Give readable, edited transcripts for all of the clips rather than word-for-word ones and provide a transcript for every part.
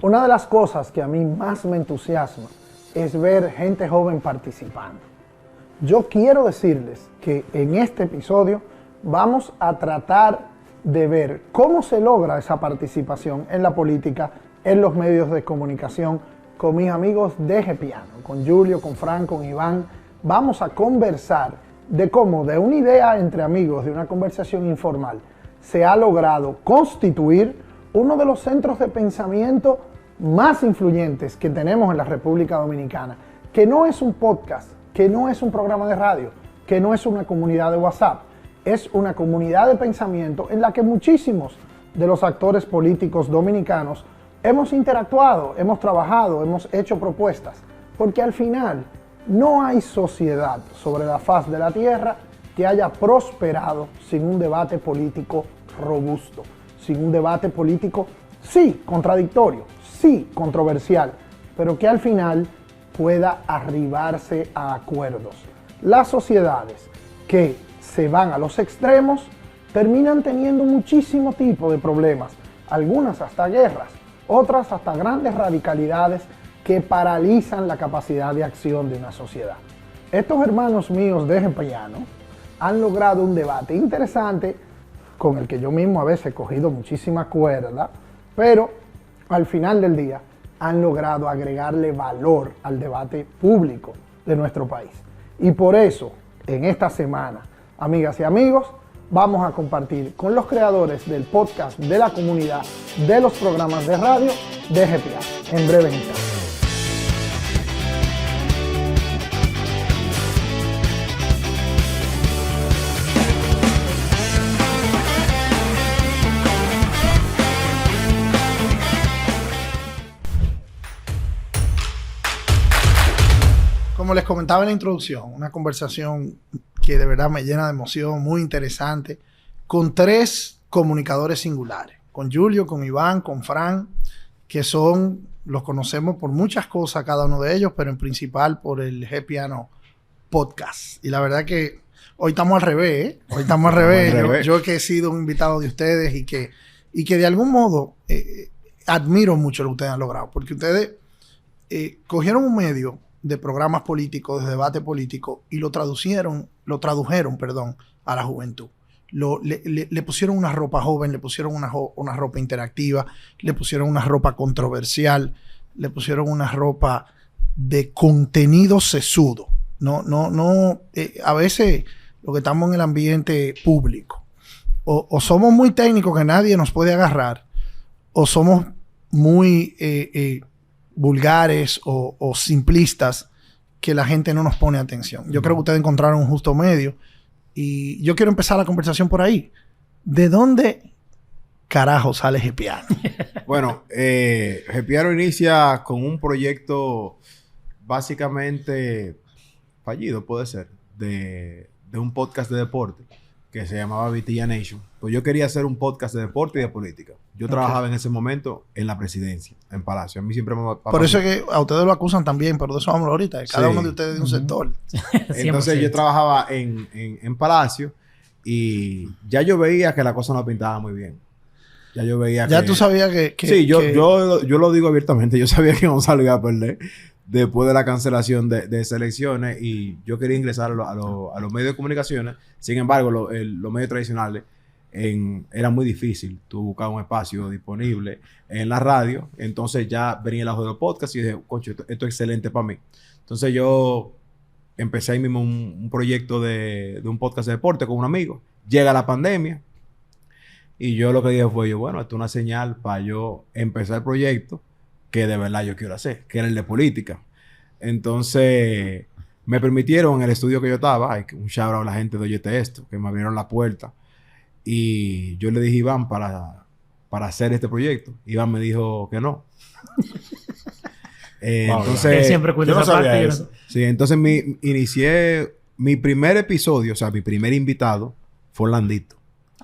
Una de las cosas que a mí más me entusiasma es ver gente joven participando. Yo quiero decirles que en este episodio vamos a tratar de ver cómo se logra esa participación en la política, en los medios de comunicación, con mis amigos de Gepiano, con Julio, con Fran, con Iván. Vamos a conversar de cómo de una idea entre amigos, de una conversación informal, se ha logrado constituir uno de los centros de pensamiento más influyentes que tenemos en la República Dominicana, que no es un podcast, que no es un programa de radio, que no es una comunidad de WhatsApp, es una comunidad de pensamiento en la que muchísimos de los actores políticos dominicanos hemos interactuado, hemos trabajado, hemos hecho propuestas, porque al final no hay sociedad sobre la faz de la tierra que haya prosperado sin un debate político robusto, sin un debate político, sí, contradictorio, sí, controversial, pero que al final pueda arribarse a acuerdos. Las sociedades que se van a los extremos terminan teniendo muchísimo tipo de problemas, algunas hasta guerras, otras hasta grandes radicalidades que paralizan la capacidad de acción de una sociedad. Estos hermanos míos de Gepiano han logrado un debate interesante con el que yo mismo a veces he cogido muchísima cuerda, pero al final del día han logrado agregarle valor al debate público de nuestro país. Y por eso, en esta semana, amigas y amigos, vamos a compartir con los creadores del podcast de la comunidad, de los programas de radio de Gepiano, en breve instante. Como les comentaba en la introducción, una conversación que de verdad me llena de emoción, muy interesante, con tres comunicadores singulares, con Julio, con Iván, con Fran, que los conocemos por muchas cosas cada uno de ellos, pero en principal por el Gepiano Podcast. Y la verdad que hoy estamos al revés, ¿eh? Hoy estamos al revés. Yo que he sido un invitado de ustedes y que de algún modo admiro mucho lo que ustedes han logrado, porque ustedes cogieron un medio de programas políticos, de debate político, y lo tradujeron, a la juventud. Le pusieron una ropa joven, le pusieron una ropa interactiva, le pusieron una ropa controversial, le pusieron una ropa de contenido sesudo. A veces lo que estamos en el ambiente público, o somos muy técnicos que nadie nos puede agarrar, o somos muy vulgares o simplistas que la gente no nos pone atención. Yo creo que ustedes encontraron un justo medio y yo quiero empezar la conversación por ahí. ¿De dónde carajo sale Gepiano? Bueno, Gepiano inicia con un proyecto básicamente fallido, puede ser, de un podcast de deporte que se llamaba Vitilla Nation. Pues yo quería hacer un podcast de deporte y de política. Yo trabajaba en ese momento en la presidencia, en Palacio. A mí siempre me... Por eso es que a ustedes lo acusan también, pero de eso vamos ahorita. Cada uno de ustedes de un sector. Entonces yo trabajaba en Palacio y ya yo veía que la cosa no pintaba muy bien. Ya yo veía ya tú sabías que... Sí, yo lo digo abiertamente. Yo sabía que Gonzalo iba a perder después de la cancelación de esas elecciones y yo quería ingresar a los medios de comunicaciones. Sin embargo, los medios tradicionales era muy difícil. Tú buscabas un espacio disponible en la radio. Entonces ya venía el audio de los podcasts y dije, concho, esto es excelente para mí. Entonces yo empecé ahí mismo un proyecto de un podcast de deporte con un amigo. Llega la pandemia y yo lo que dije fue, bueno, esto es una señal para yo empezar el proyecto que de verdad yo quiero hacer, que era el de política. Entonces me permitieron en el estudio que yo estaba, un shout out a la gente de Oyete Esto, que me abrieron la puerta. Y yo le dije a Iván para hacer este proyecto. Iván me dijo que no. Entonces... siempre cuenta yo no esa sabía parte. eso. Sí, entonces inicié mi primer episodio, o sea, mi primer invitado fue Orlandito.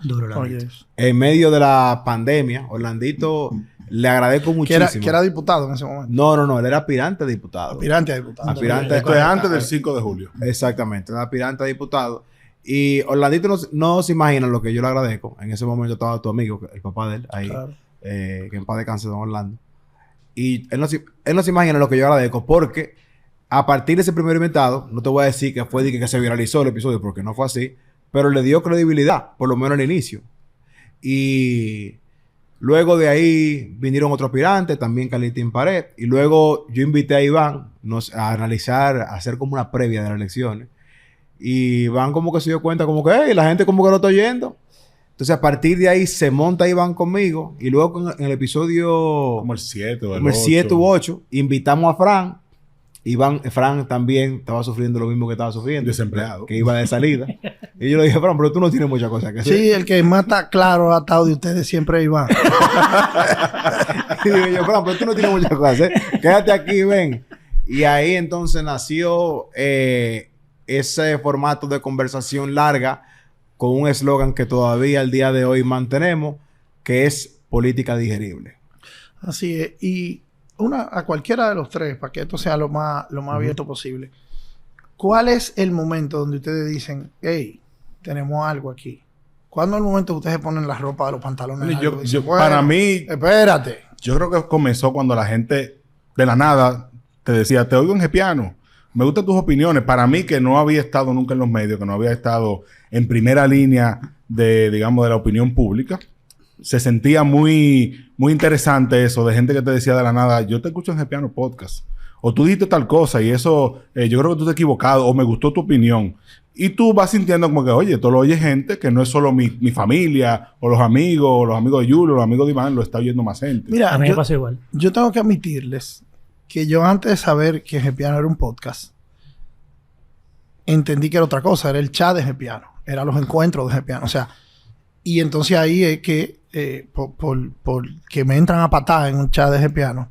Duro Orlandito. En medio de la pandemia, Orlandito le agradezco muchísimo. Que era diputado en ese momento. No, él era aspirante a diputado. Aspirante a diputado. Esto es antes del 5 de julio. Exactamente, era aspirante a diputado. Y Orlandito no se imagina lo que yo le agradezco. En ese momento estaba tu amigo, el papá de él, ahí, Claro. Que en paz descanse don Orlando. Y él no se imagina lo que yo agradezco porque a partir de ese primer invitado, no te voy a decir que fue que se viralizó el episodio porque no fue así, pero le dio credibilidad, por lo menos al inicio. Y luego de ahí vinieron otros aspirantes, también Carlitín Pared. Y luego yo invité a Iván a analizar, a hacer como una previa de las elecciones. Y Iván como que se dio cuenta como que, hey, la gente como que lo está oyendo. Entonces a partir de ahí se monta Iván conmigo. Y luego en el episodio... Como el 7 o el 7 u 8, invitamos a Fran. Fran también estaba sufriendo lo mismo que estaba sufriendo. Desempleado. Que iba de salida. Y yo le dije, Fran, pero tú no tienes muchas cosas que hacer. Sí, el que más está claro atado de ustedes siempre es Iván. Y digo yo, Fran, pero tú no tienes muchas cosas que hacer. Quédate aquí, ven. Y ahí entonces nació ese formato de conversación larga con un eslogan que todavía al día de hoy mantenemos, que es política digerible. Así es. Y a cualquiera de los tres, para que esto sea lo más abierto posible. ¿Cuál es el momento donde ustedes dicen, hey, tenemos algo aquí? ¿Cuándo es el momento que ustedes ponen la ropa de los pantalones? Para mí... Espérate. Yo creo que comenzó cuando la gente de la nada te decía, te oigo en Gepiano, me gustan tus opiniones. Para mí, que no había estado nunca en los medios, que no había estado en primera línea de, digamos, de la opinión pública, se sentía muy, muy interesante eso, de gente que te decía de la nada, yo te escucho en Gepiano Podcast, o tú dijiste tal cosa y eso, yo creo que tú te has equivocado, o me gustó tu opinión. Y tú vas sintiendo como que, oye, esto lo oye gente que no es solo mi familia, o los amigos de Julio, los amigos de Iván, lo está oyendo más gente. Mira, a mí me pasó igual. Yo tengo que admitirles que yo antes de saber que Gepiano era un podcast, entendí que era otra cosa, era el chat de Gepiano, eran los encuentros de Gepiano, o sea, y entonces ahí es que, por que me entran a patada en un chat de Gepiano,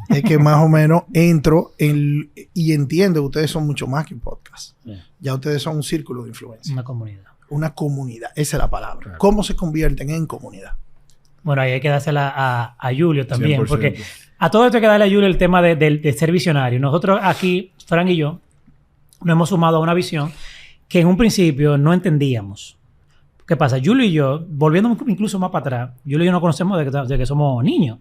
es que más o menos entro y entiendo que ustedes son mucho más que un podcast. Yeah. Ya ustedes son un círculo de influencia. Una comunidad. Una comunidad, esa es la palabra. Claro. ¿Cómo se convierten en comunidad? Bueno, ahí hay que dársela a Julio también, 100%. Porque a todo esto hay que darle a Julio el tema de ser visionario. Nosotros aquí, Fran y yo, nos hemos sumado a una visión que en un principio no entendíamos. ¿Qué pasa? Julio y yo, volviendo incluso más para atrás, Julio y yo nos conocemos desde que somos niños.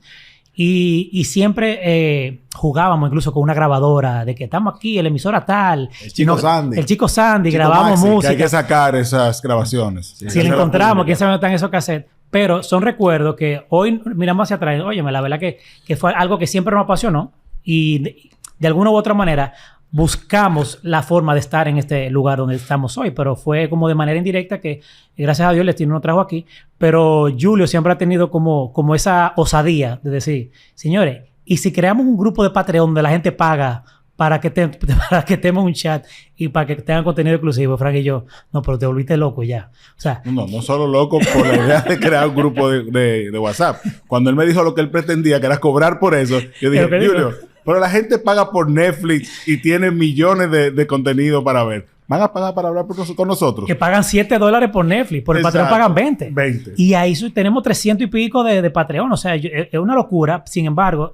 Y siempre jugábamos incluso con una grabadora de que estamos aquí, el emisora tal. El chico Sandy. El chico Sandy, grabamos Maxi, música. Que hay que sacar esas grabaciones. Sí, si la encontramos, quién sabe dónde están esos cassettes. Pero son recuerdos que hoy miramos hacia atrás. Óyeme, la verdad que fue algo que siempre nos apasionó. Y de alguna u otra manera buscamos la forma de estar en este lugar donde estamos hoy, pero fue como de manera indirecta que, gracias a Dios, el destino nos trajo aquí. Pero Julio siempre ha tenido como esa osadía de decir, señores, ¿y si creamos un grupo de Patreon donde la gente paga para que tengan un chat y para que tengan contenido exclusivo? Frank y yo, no, pero te volviste loco ya. O sea, no solo loco por la idea de crear un grupo de WhatsApp. Cuando él me dijo lo que él pretendía, que era cobrar por eso, yo dije, Julio, pero la gente paga por Netflix y tiene millones de contenido para ver. ¿Van a pagar para hablar con nosotros? Que pagan $7 por Netflix. Por el Patreon pagan 20. Y ahí tenemos 300 y pico de Patreon. O sea, es una locura. Sin embargo,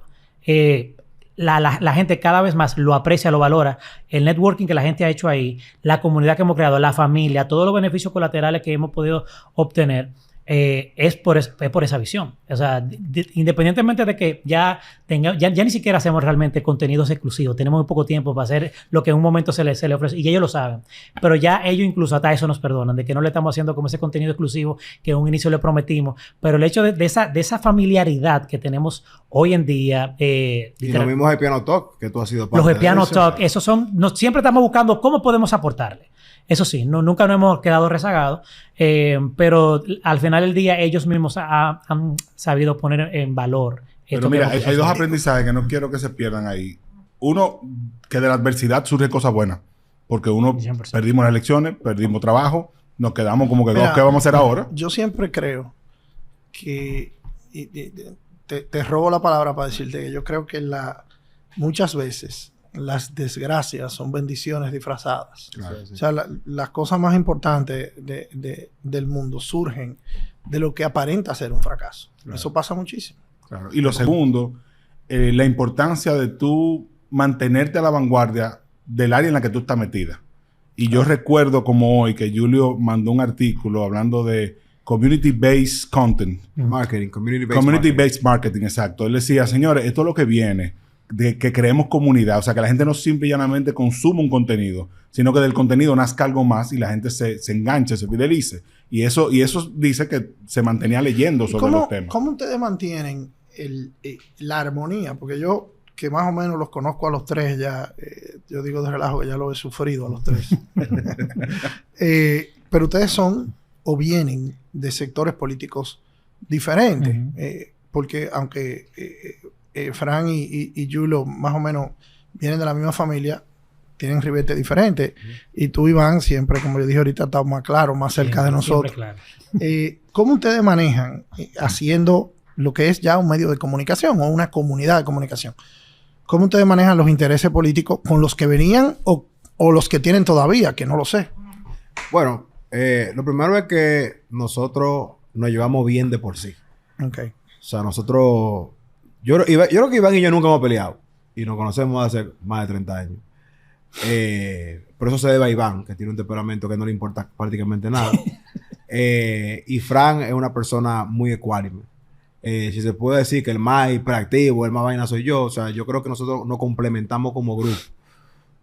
la gente cada vez más lo aprecia, lo valora. El networking que la gente ha hecho ahí, la comunidad que hemos creado, la familia, todos los beneficios colaterales que hemos podido obtener, es por esa visión. O sea, independientemente de que ya ni siquiera hacemos realmente contenidos exclusivos. Tenemos muy poco tiempo para hacer lo que en un momento se le ofrece. Y ellos lo saben. Pero ya ellos incluso hasta eso nos perdonan. De que no le estamos haciendo como ese contenido exclusivo que en un inicio le prometimos. Pero el hecho de esa familiaridad que tenemos hoy en día... y lo mismo de Piano Talk, que tú has sido parte de eso. Los Piano Talk, esos son... siempre estamos buscando cómo podemos aportarle. Eso sí, nunca nos hemos quedado rezagados, pero al final del día ellos mismos han sabido poner en valor. Pero mira, hay dos aprendizajes que no quiero que se pierdan ahí. Uno, que de la adversidad surgen cosas buenas. Porque 100%. Perdimos las elecciones, perdimos trabajo, nos quedamos como que, mira, ¿qué vamos a hacer ahora? Yo siempre creo que... te robo la palabra para decirte que yo creo que muchas veces... las desgracias son bendiciones disfrazadas. Claro, sí. O sea, las cosas más importantes del mundo surgen de lo que aparenta ser un fracaso. Claro. Eso pasa muchísimo. Claro. Y lo segundo, la importancia de tú mantenerte a la vanguardia del área en la que tú estás metida. Y yo recuerdo como hoy que Julio mandó un artículo hablando de community-based content. Marketing, Community-based marketing, exacto. Él decía, señores, esto es lo que viene de que creemos comunidad. O sea, que la gente no simple y llanamente consuma un contenido, sino que del contenido nazca algo más y la gente se enganche, se fidelice. Y eso dice que se mantenía leyendo sobre los temas. ¿Cómo ustedes mantienen la armonía? Porque yo, que más o menos los conozco a los tres ya, yo digo de relajo que ya lo he sufrido a los tres. Pero ustedes son o vienen de sectores políticos diferentes. Porque aunque Fran y Yulo más o menos vienen de la misma familia, tienen ribetes diferentes. Y tú, Iván, siempre, como yo dije ahorita, estás más claro, más cerca de nosotros. Claro. ¿Cómo ustedes manejan haciendo lo que es ya un medio de comunicación o una comunidad de comunicación? ¿Cómo ustedes manejan los intereses políticos con los que venían o los que tienen todavía? Que no lo sé. Bueno, lo primero es que nosotros nos llevamos bien de por sí. Okay. O sea, nosotros... Yo creo que Iván y yo nunca hemos peleado. Y nos conocemos hace más de 30 años. Por eso se debe a Iván, que tiene un temperamento que no le importa prácticamente nada. Y Fran es una persona muy ecuánime. Si se puede decir que el más hiperactivo, el más vaina soy yo. O sea, yo creo que nosotros nos complementamos como grupo.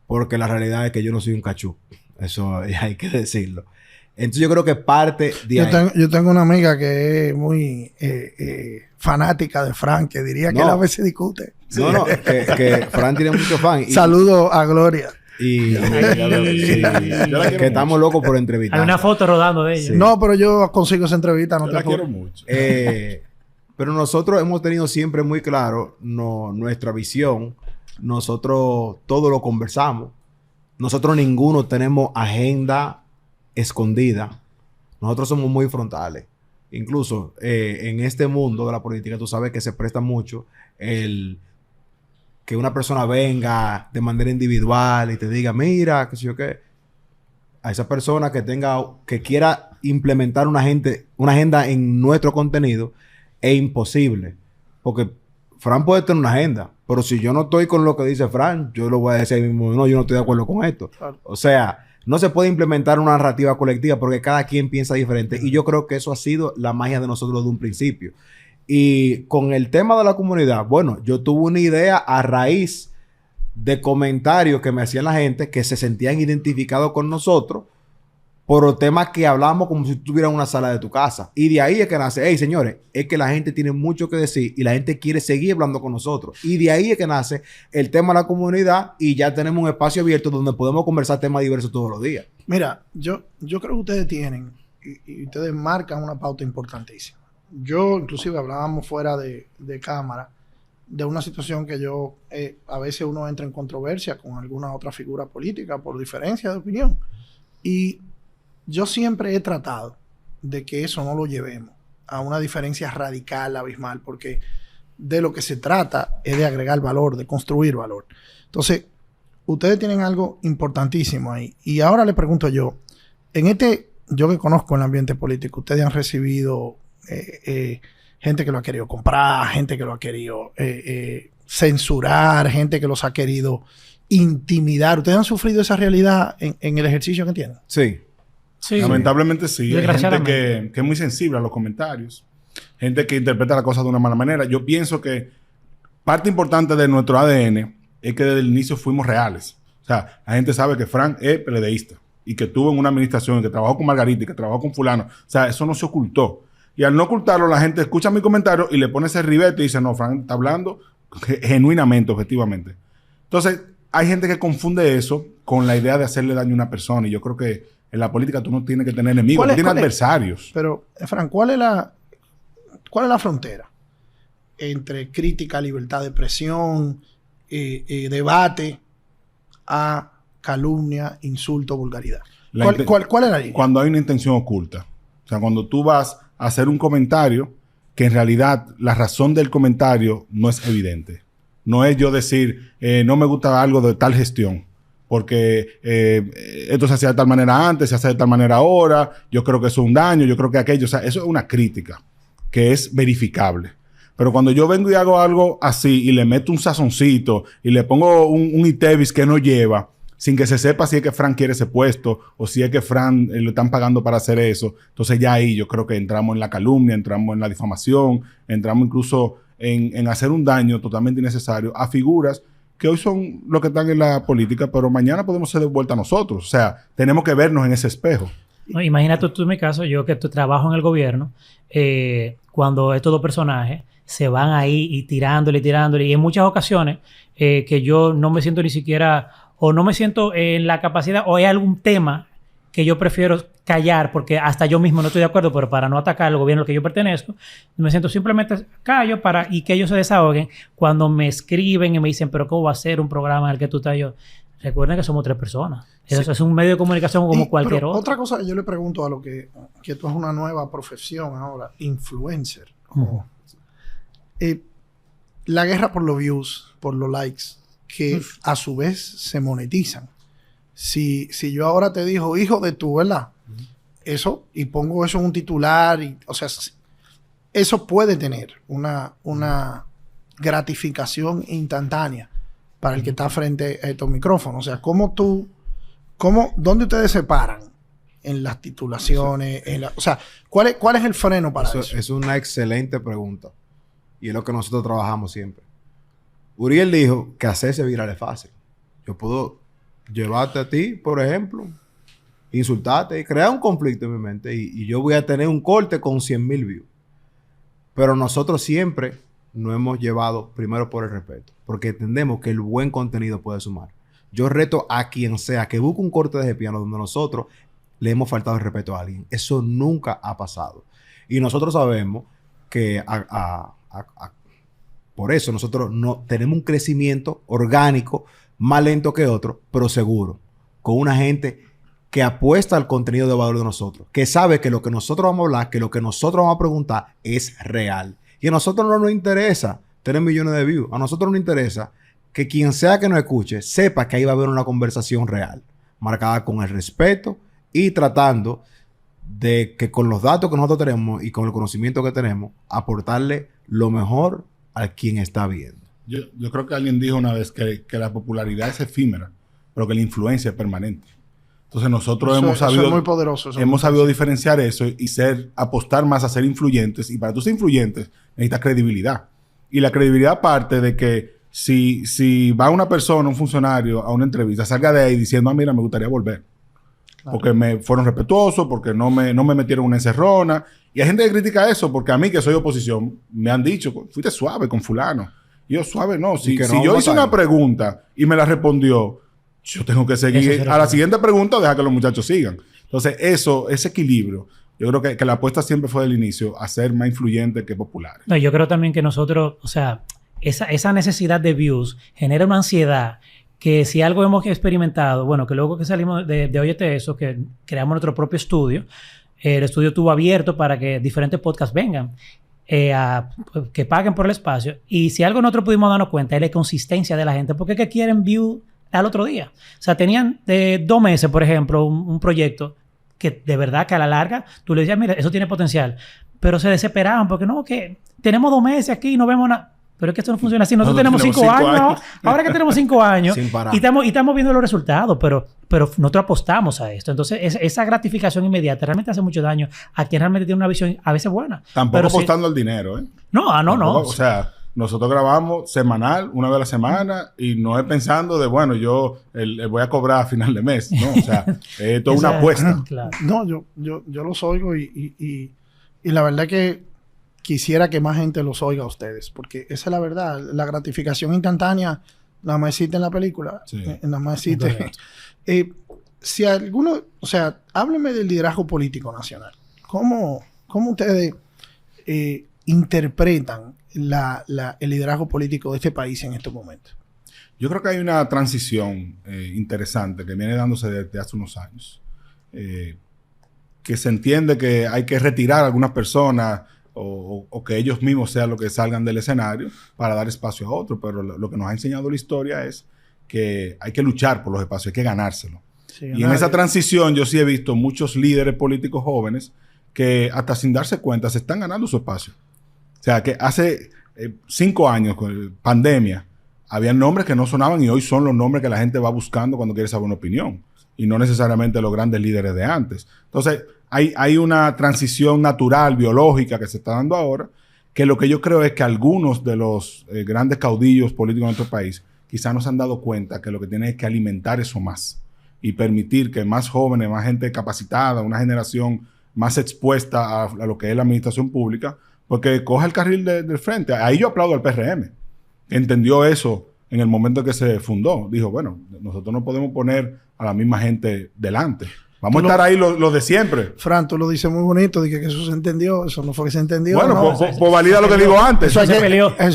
Porque la realidad es que yo no soy un cachú. Eso hay que decirlo. Entonces yo creo que parte de yo tengo una amiga que es muy fanática de Fran, que diría que él a veces discute. No, que Fran tiene muchos fans. Saludo a Gloria. Y que estamos locos por entrevistar. Hay una foto rodando de ella. Sí. No, pero yo consigo esa entrevista. No yo la quiero mucho. Pero nosotros hemos tenido siempre muy claro nuestra visión. Nosotros todo lo conversamos. Nosotros ninguno tenemos agenda escondida. Nosotros somos muy frontales. Incluso en este mundo de la política, tú sabes que se presta mucho el que una persona venga de manera individual y te diga, mira, qué sé yo qué. A esa persona que quiera implementar una agenda en nuestro contenido, es imposible. Porque Fran puede tener una agenda, pero si yo no estoy con lo que dice Fran, yo lo voy a decir ahí mismo, no, yo no estoy de acuerdo con esto. Claro. O sea, no se puede implementar una narrativa colectiva porque cada quien piensa diferente. Y yo creo que eso ha sido la magia de nosotros de un principio. Y con el tema de la comunidad, bueno, yo tuve una idea a raíz de comentarios que me hacían la gente que se sentían identificados con nosotros por los temas que hablamos como si tuvieras una sala de tu casa. Y de ahí es que nace, hey, señores, es que la gente tiene mucho que decir y la gente quiere seguir hablando con nosotros. Y de ahí es que nace el tema de la comunidad y ya tenemos un espacio abierto donde podemos conversar temas diversos todos los días. Mira, yo creo que ustedes tienen y ustedes marcan una pauta importantísima. Yo, inclusive, hablábamos fuera de cámara de una situación que yo, a veces uno entra en controversia con alguna otra figura política por diferencia de opinión. Y yo siempre he tratado de que eso no lo llevemos a una diferencia radical, abismal, porque de lo que se trata es de agregar valor, de construir valor. Entonces, ustedes tienen algo importantísimo ahí. Y ahora le pregunto yo que conozco el ambiente político, ustedes han recibido gente que lo ha querido comprar, gente que lo ha querido censurar, gente que los ha querido intimidar. ¿Ustedes han sufrido esa realidad en el ejercicio que tienen? Sí. Sí, lamentablemente sí. Hay gente que es muy sensible a los comentarios. Gente que interpreta las cosas de una mala manera. Yo pienso que parte importante de nuestro ADN es que desde el inicio fuimos reales. O sea, la gente sabe que Fran es PLDista y que estuvo en una administración y que trabajó con Margarita y que trabajó con fulano. O sea, eso no se ocultó. Y al no ocultarlo, la gente escucha mi comentario y le pone ese ribete y dice, no, Fran está hablando genuinamente, objetivamente. Entonces, hay gente que confunde eso con la idea de hacerle daño a una persona. Y yo creo que en la política tú no tienes que tener enemigos, tú tienes adversarios. Pero, Fran, ¿cuál es la frontera entre crítica, libertad de expresión, debate, a calumnia, insulto, vulgaridad? ¿Cuál es la línea? Cuando hay una intención oculta. O sea, cuando tú vas a hacer un comentario que en realidad la razón del comentario no es evidente. No es yo decir, no me gusta algo de tal gestión, porque esto se hacía de tal manera antes, se hace de tal manera ahora, yo creo que eso es un daño, yo creo que aquello, o sea, eso es una crítica que es verificable. Pero cuando yo vengo y hago algo así y le meto un sazoncito y le pongo un Itevis que no lleva, o sin que se sepa si es que Fran quiere ese puesto o si es que Fran lo están pagando para hacer eso. Entonces ya ahí yo creo que entramos en la calumnia, entramos en la difamación, entramos incluso en hacer un daño totalmente innecesario a figuras que hoy son los que están en la política, pero mañana podemos ser de vuelta a nosotros. O sea, tenemos que vernos en ese espejo. No, imagínate tú en mi caso, yo que trabajo en el gobierno, cuando estos dos personajes se van ahí y tirándole, y en muchas ocasiones que yo no me siento ni siquiera, o no me siento en la capacidad, o hay algún tema que yo prefiero callar, porque hasta yo mismo no estoy de acuerdo, pero para no atacar al gobierno al que yo pertenezco, me siento simplemente callo y que ellos se desahoguen. Cuando me escriben y me dicen, pero ¿cómo va a ser un programa en el que tú estás yo? Recuerden que somos 3 personas. Sí. Eso es un medio de comunicación como cualquier otro. Otra cosa que yo le pregunto a lo que tú es una nueva profesión ahora, influencer. La guerra por los views, por los likes, que a su vez se monetizan. Si yo ahora te digo, hijo de tú, ¿verdad? Eso, y pongo eso en un titular, o sea, eso puede tener una gratificación instantánea para el que está frente a estos micrófonos. O sea, ¿dónde ustedes se paran en las titulaciones? O sea, ¿cuál es el freno para eso? Es una excelente pregunta. Y es lo que nosotros trabajamos siempre. Uriel dijo que hacerse viral es fácil. Yo puedo llevarte a ti, por ejemplo, insultarte y crear un conflicto en mi mente y yo voy a tener un corte con 100,000 views. Pero nosotros siempre nos hemos llevado primero por el respeto, porque entendemos que el buen contenido puede sumar. Yo reto a quien sea que busque un corte de piano donde nosotros le hemos faltado el respeto a alguien. Eso nunca ha pasado. Y nosotros sabemos que por eso nosotros no tenemos un crecimiento orgánico más lento que otro, pero seguro, con una gente que apuesta al contenido de valor de nosotros, que sabe que lo que nosotros vamos a hablar, que lo que nosotros vamos a preguntar es real. Y a nosotros no nos interesa tener millones de views. A nosotros nos interesa que quien sea que nos escuche sepa que ahí va a haber una conversación real, marcada con el respeto y tratando de que con los datos que nosotros tenemos y con el conocimiento que tenemos, aportarle lo mejor a quien está viendo. Yo creo que alguien dijo una vez que la popularidad es efímera, pero que la influencia es permanente. Entonces nosotros hemos sabido diferenciar eso y apostar más a ser influyentes. Y para tú ser influyentes necesitas credibilidad. Y la credibilidad parte de que si va una persona, un funcionario, a una entrevista, salga de ahí diciendo, mira, me gustaría volver. Claro. Porque me fueron respetuosos, porque no me metieron una encerrona. Y hay gente que critica eso, porque a mí, que soy oposición, me han dicho, fuiste suave con fulano. Y yo, suave no. Si yo hice una pregunta y me la respondió, yo tengo que seguir. A la siguiente pregunta, deja que los muchachos sigan. Entonces, ese equilibrio, yo creo que la apuesta siempre fue del inicio a ser más influyente que popular. No, yo creo también que nosotros, o sea, esa necesidad de views genera una ansiedad que si algo hemos experimentado, bueno, que luego que salimos de Óyete Eso, que creamos nuestro propio estudio, el estudio estuvo abierto para que diferentes podcasts vengan, que paguen por el espacio. Y si algo nosotros pudimos darnos cuenta es la consistencia de la gente, porque es que quieren view al otro día. O sea, tenían 2 meses, por ejemplo, un proyecto que de verdad que a la larga tú le decías, mira, eso tiene potencial. Pero se desesperaban porque no, que tenemos 2 meses aquí y no vemos nada. Pero es que esto no funciona así. Nosotros tenemos 5 años. Ahora que tenemos 5 años y estamos viendo los resultados, pero nosotros apostamos a esto. Entonces, esa gratificación inmediata realmente hace mucho daño a quien realmente tiene una visión a veces buena. Tampoco apostando al dinero, ¿eh? No. O sea, nosotros grabamos semanal, una vez a la semana, y no es pensando de, bueno, yo voy a cobrar a final de mes. No, o sea, es toda una apuesta. Claro. No, yo los oigo y la verdad que quisiera que más gente los oiga a ustedes, porque esa es la verdad. La gratificación instantánea nada más existe en la película. Sí. Nada más existe. Si alguno, o sea, hábleme del liderazgo político nacional. ¿Cómo ustedes interpretan el liderazgo político de este país en estos momentos? Yo creo que hay una transición interesante que viene dándose desde hace unos años. Que se entiende que hay que retirar a algunas personas o que ellos mismos sean los que salgan del escenario para dar espacio a otros. Pero lo que nos ha enseñado la historia es que hay que luchar por los espacios, hay que ganárselo. Sí, y en esa transición yo sí he visto muchos líderes políticos jóvenes que hasta sin darse cuenta se están ganando su espacio. O sea, que hace 5 años, con pandemia, había nombres que no sonaban y hoy son los nombres que la gente va buscando cuando quiere saber una opinión. Y no necesariamente los grandes líderes de antes. Entonces, hay una transición natural, biológica que se está dando ahora, que lo que yo creo es que algunos de los grandes caudillos políticos de nuestro país quizás no se han dado cuenta que lo que tienen es que alimentar eso más y permitir que más jóvenes, más gente capacitada, una generación más expuesta a lo que es la administración pública, porque coja el carril del frente. Ahí yo aplaudo al PRM. Entendió eso en el momento que se fundó. Dijo, bueno, nosotros no podemos poner a la misma gente delante. Vamos a estar ahí los de siempre. Fran, tú lo dices muy bonito, dije que eso se entendió. Eso no fue que se entendió. Bueno, no, pues valida lo que digo antes. Eso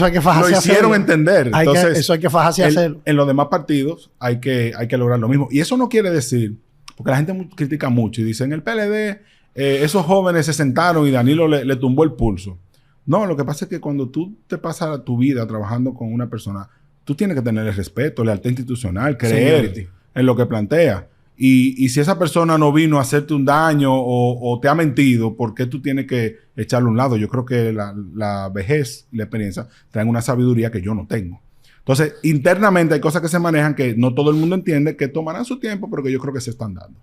hay que fajarse. Lo hicieron entender. Entonces, eso hay que fajarse a hacerlo. En los demás partidos hay que lograr lo mismo. Y eso no quiere decir, porque la gente critica mucho y dice, en el PLD, esos jóvenes se sentaron y Danilo le tumbó el pulso. No, lo que pasa es que cuando tú te pasas tu vida trabajando con una persona, tú tienes que tener el respeto, lealtad institucional, creer en lo que plantea. Y si esa persona no vino a hacerte un daño o te ha mentido, ¿por qué tú tienes que echarle a un lado? Yo creo que la vejez y la experiencia traen una sabiduría que yo no tengo. Entonces, internamente hay cosas que se manejan que no todo el mundo entiende, que tomarán su tiempo, pero que yo creo que se están dando.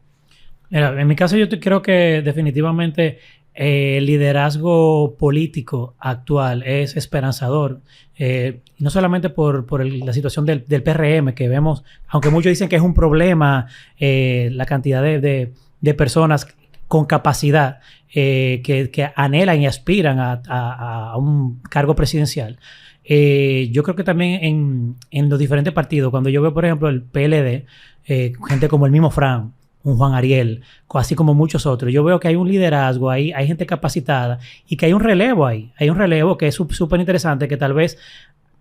Mira, en mi caso yo creo que definitivamente el liderazgo político actual es esperanzador. No solamente por la situación del PRM que vemos, aunque muchos dicen que es un problema la cantidad de personas con capacidad que anhelan y aspiran a un cargo presidencial. Yo creo que también en los diferentes partidos, cuando yo veo, por ejemplo, el PLD, gente como el mismo Fran, un Juan Ariel, así como muchos otros. Yo veo que hay un liderazgo, hay gente capacitada y que hay un relevo ahí. Hay un relevo que es súper interesante, que tal vez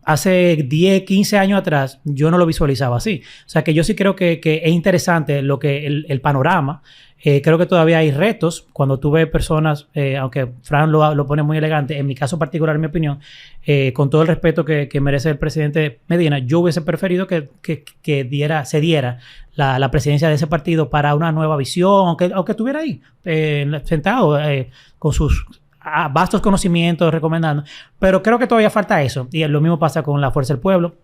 hace 10, 15 años atrás yo no lo visualizaba así. O sea que yo sí creo que es interesante lo que el panorama. Creo que todavía hay retos cuando tú ves personas, aunque Fran lo pone muy elegante, en mi caso particular, en mi opinión, con todo el respeto que merece el presidente Medina, yo hubiese preferido que se diera la presidencia de ese partido para una nueva visión, aunque estuviera ahí, sentado con sus vastos conocimientos, recomendando. Pero creo que todavía falta eso. Y lo mismo pasa con la Fuerza del Pueblo.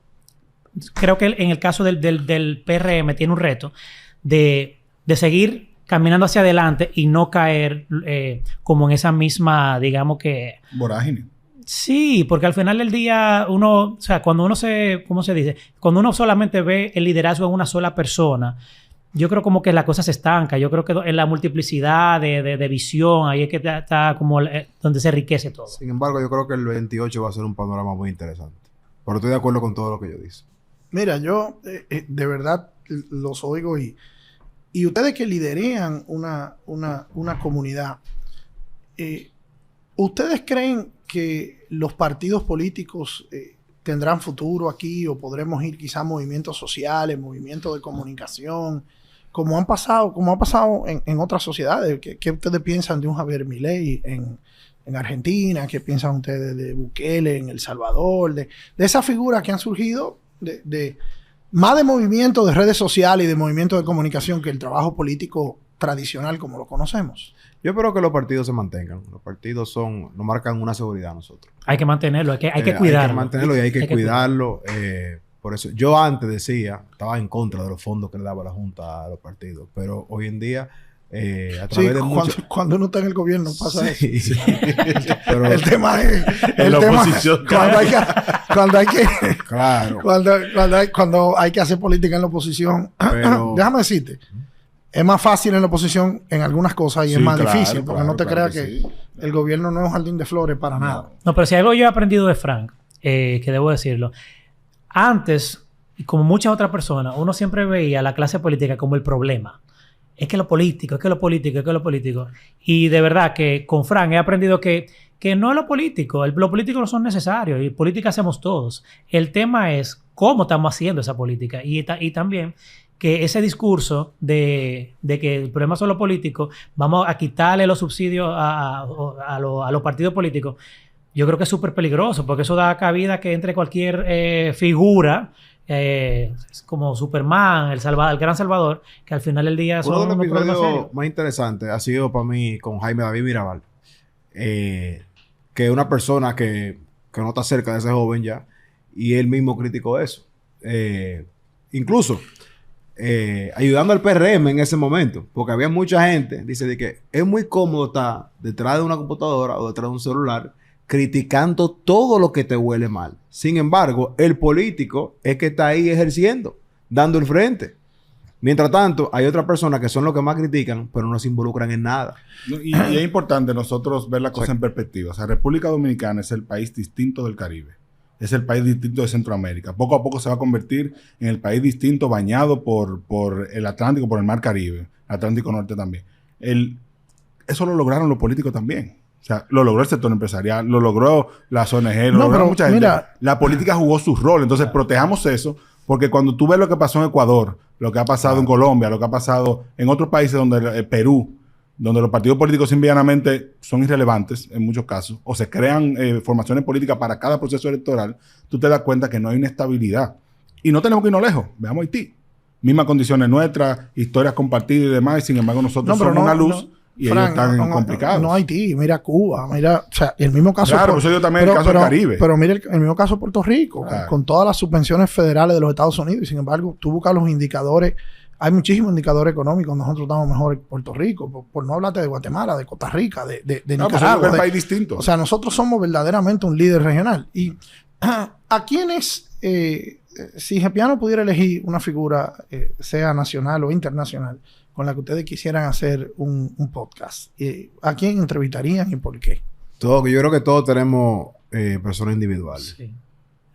Creo que en el caso del PRM tiene un reto de seguir caminando hacia adelante y no caer como en esa misma, digamos que... vorágine. Sí, porque al final del día uno, o sea, cuando uno ¿cómo se dice? Cuando uno solamente ve el liderazgo en una sola persona, yo creo como que la cosa se estanca. Yo creo que en la multiplicidad de visión, ahí es que está como donde se enriquece todo. Sin embargo, yo creo que el 28 va a ser un panorama muy interesante. Pero estoy de acuerdo con todo lo que yo dice. Mira, yo de verdad los oigo y ustedes que liderean una comunidad, ¿ustedes creen que los partidos políticos tendrán futuro aquí o podremos ir quizás a movimientos sociales, movimientos de comunicación, como ha pasado en otras sociedades? ¿Qué ustedes piensan de un Javier Milei en Argentina? ¿Qué piensan ustedes de Bukele en El Salvador? De esas figuras que han surgido más de movimiento de redes sociales y de movimiento de comunicación que el trabajo político tradicional como lo conocemos. Yo espero que los partidos se mantengan. Los partidos nos marcan una seguridad a nosotros. Hay que mantenerlo, hay que cuidarlo. Hay que mantenerlo y hay que cuidarlo. Por eso, yo antes estaba en contra de los fondos que le daba la Junta a los partidos, pero hoy en día, a través de cuando uno está en el gobierno pasa eso. Sí. Pero el tema es... En la oposición. Cuando hay que hacer política en la oposición, pero, déjame decirte, es más fácil en la oposición en algunas cosas y es más difícil, porque no te creas que el gobierno no es un jardín de flores para nada. No, pero si algo yo he aprendido de Frank, que debo decirlo, antes, y como muchas otras personas, uno siempre veía a la clase política como el problema. Es que lo político. Y de verdad que con Frank he aprendido que no es lo político. Lo político no son necesarios. Y política hacemos todos. El tema es cómo estamos haciendo esa política. Y también que ese discurso de que el problema son los políticos, vamos a quitarle los subsidios a los partidos políticos, yo creo que es súper peligroso, porque eso da cabida que entre cualquier figura, como Superman, el Gran Salvador, que al final del día son uno de los problemas serios. episodios más interesantes ha sido para mí con Jaime David Mirabal, que es una persona que no está cerca de ese joven ya, y él mismo criticó eso. incluso ayudando al PRM en ese momento, porque había mucha gente, dice de que es muy cómodo estar detrás de una computadora o detrás de un celular criticando todo lo que te huele mal. Sin embargo, el político es que está ahí ejerciendo, dando el frente. Mientras tanto, hay otras personas que son los que más critican, pero no se involucran en nada. Y es importante nosotros ver la cosa en perspectiva. O sea, República Dominicana es el país distinto del Caribe. Es el país distinto de Centroamérica. Poco a poco se va a convertir en el país distinto bañado por el Atlántico, por el Mar Caribe. Atlántico Norte también. Eso lo lograron los políticos también. O sea, lo logró el sector empresarial, lo logró las ONG, lo logró mucha gente. La política jugó su rol. Entonces, protejamos eso, porque cuando tú ves lo que pasó en Ecuador, lo que ha pasado en Colombia, lo que ha pasado en otros países donde Perú, donde los partidos políticos simplemente son irrelevantes en muchos casos, o se crean formaciones políticas para cada proceso electoral, tú te das cuenta que no hay una estabilidad. Y no tenemos que irnos lejos. Veamos Haití. Mismas condiciones nuestras, historias compartidas y demás, y sin embargo nosotros somos una luz. Y Frank, ellos están complicados. No Haití, mira Cuba, mira, o sea, el mismo caso. Claro, eso yo también el caso del Caribe. Pero mira el mismo caso de Puerto Rico, con todas las subvenciones federales de los Estados Unidos, y sin embargo, tú buscas los indicadores, hay muchísimos indicadores económicos, nosotros estamos mejor en Puerto Rico, por no hablarte de Guatemala, de Costa Rica, de Nicaragua. Es un país distinto. O sea, nosotros somos verdaderamente un líder regional. Y ¿a quiénes, si Gepiano pudiera elegir una figura, sea nacional o internacional, con la que ustedes quisieran hacer un podcast, ¿a quién entrevistarían y por qué? Yo creo que todos tenemos personas individuales. Sí.